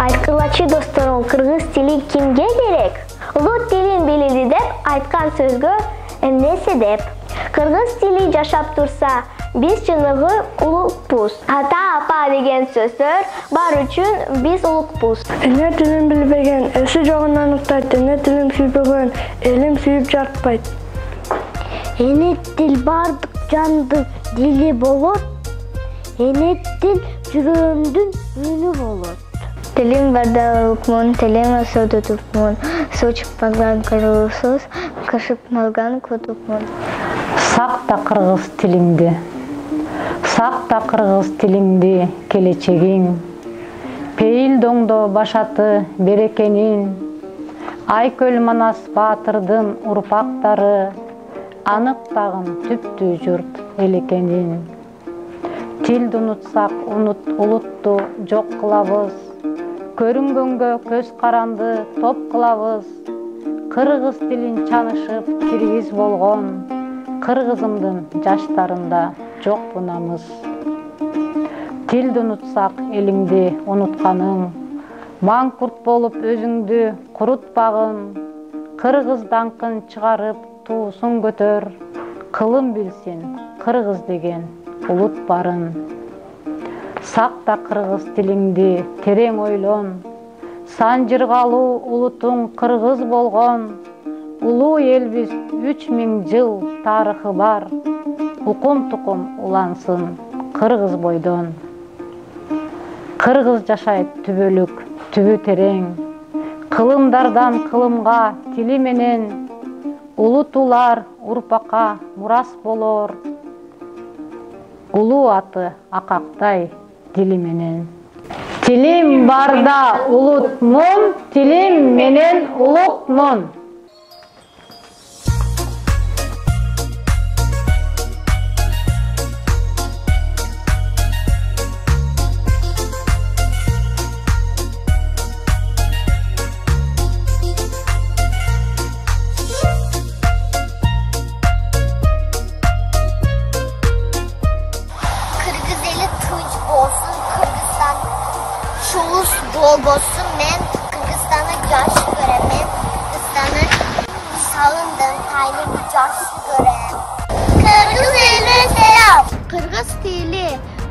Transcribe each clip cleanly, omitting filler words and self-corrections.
Айткылачы досторум, кыргыз тили кимге керек? Улут тилин билели деп айткан сөзгө эмне себеп? Кыргыз тили жашап турса, биз чыныгы улукпуз. Ата, апа деген сөздөр бар үчүн биз улукпуз. Эне тилин билбеген эси жогун аныктайт, эне тилин сүйбөгөн элин сүйүп жаратпайт. Эне тил бардык жандын дили болот. Эне тил жүрөгүмдүн үнү болот. Тилим барда улукмун, тилим сууда турупмун. Суу чыкпаган кыргызсыз, кашыкмаган кутупмун. Сакта кыргыз тилиңди. Сакта кыргыз тилиңди, келечегиң. Пейилдоңдо башаты берекенин. Айкөл Манас баатырдын урпактары, аныктагын түптүү журт элекенин. Тилди унутсак, улутту жок кылабыз. Көрүнгөнгө көз каранды топ кылабыз. Кыргыз тилин чанышып киргиз болгон, кыргызымдын жаштарында жок бунамыз. Тилди унутсак, элиңди унутканың, маңкурт болуп өзүңдү курутпагын. Кыргыз даңкын чыгарып туусун көтөр, кылым билсин кыргыз деген улут барын. Сакта кыргыз тилиңди, терең ойлон. Санжыргалуу улутуң кыргыз болгон. Улуу элбиз 3000 жыл тарыхы бар. Укум-тукум улансын кыргыз бойдон. Кыргыз жашайт түбөлүк, түбү терең. Кылымдардан кылымга тили менен. Улутулар урпакка мурас болор. Улуу аты акактай дили менен. Тилим барда улутмун, тилим менен улукмун. Bolsun men Kırgızstan'ı yaşı göremen, Kırgızstan'ı salındım, taylım yaşı görem. Kırgız eline selam. Kırgız dili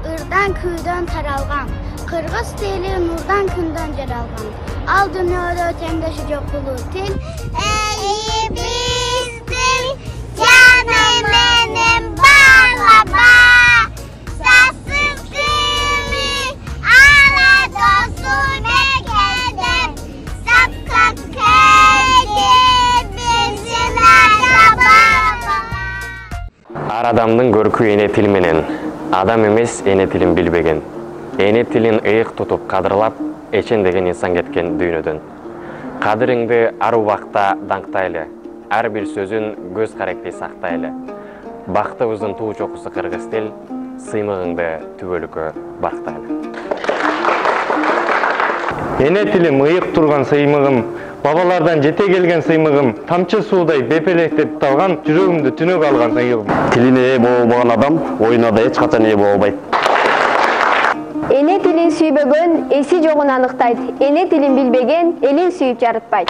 ırdan köyden taralgan. Kırgız dili nurdan künden jaralgan. Al dünyada ötendeşi yok ulu til. Ey bizden canım benim bağlama. Ар адамдын көркү эне тил менен, адам эмес эне тилин билбеген. Эне тилин ыйык тутуп кадырлап, эчен деген инсан кеткен дүйнөдөн. Кадырыңды ар убакта даңктайлы, ар бир сөзүн көз каректи сактайлы. Бактыбыздын туу чокусу кыргыз тил, сыймыгыңды түбөлүккө бактайлы. Эне тилим ыйык турган сыймыгым, бабалардан жете келген сыймыгым, тамчы суудай бепелектеп талган, жүрөгүмдү түнөк алган ыйыгым. Тилине ээ болбогон адам оюна да эч качан ээ боло албайт. Эне тилин сүйбөгөн эси жогун аныктайт. Эне тилин билбеген элин сүйүп жаратпайт.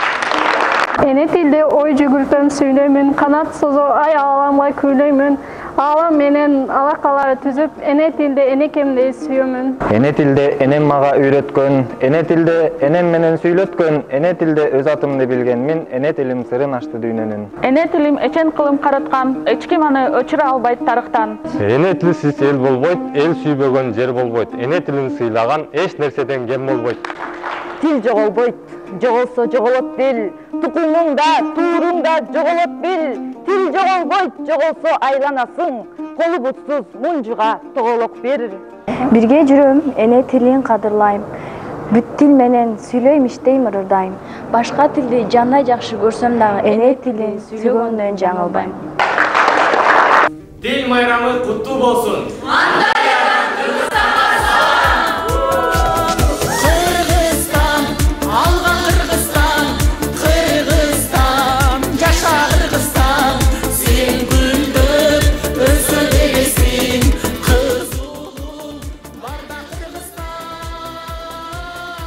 Эне тилде ой жүгүртөм сүйлөймүн, канат созо ай ааламга күйлөймүн. Aalам менен алакалары түзүп, эне тилде энекемди сүйөмүн. Эне тилде энем мага үйрөткөн, эне тилде энем менен сүйлөткөн, эне тилде өз атымды билгенмин, эне тилим сырын ачты дүйнөнүн. Эне тилим эчен кылым караткан, эч ким аны өчүрө албайт тарыхтан. Эне тилсиз эл болбойт, эл сүйбөгөн жер болбойт. Эне тилин сыйлаган эч нерседен кем болбойт. Тил жоголбойт, жоголсо жоголот бил. Тукумуңда, тууруңда жоголот бил. Тил жоголбойт, жоголсо айланасың. Колу бутсуз мунжуга тоголок бер. Бирге жүрөм, эне тилин кадырлайм. Бүт тил менен сүйлөйм, иштейм, ырдайм. Башка тилди жандай жакшы көрсөм дагы эне тилин сүйлөгөндөн жаңылбайм. Дил майрамы куттуу болсун.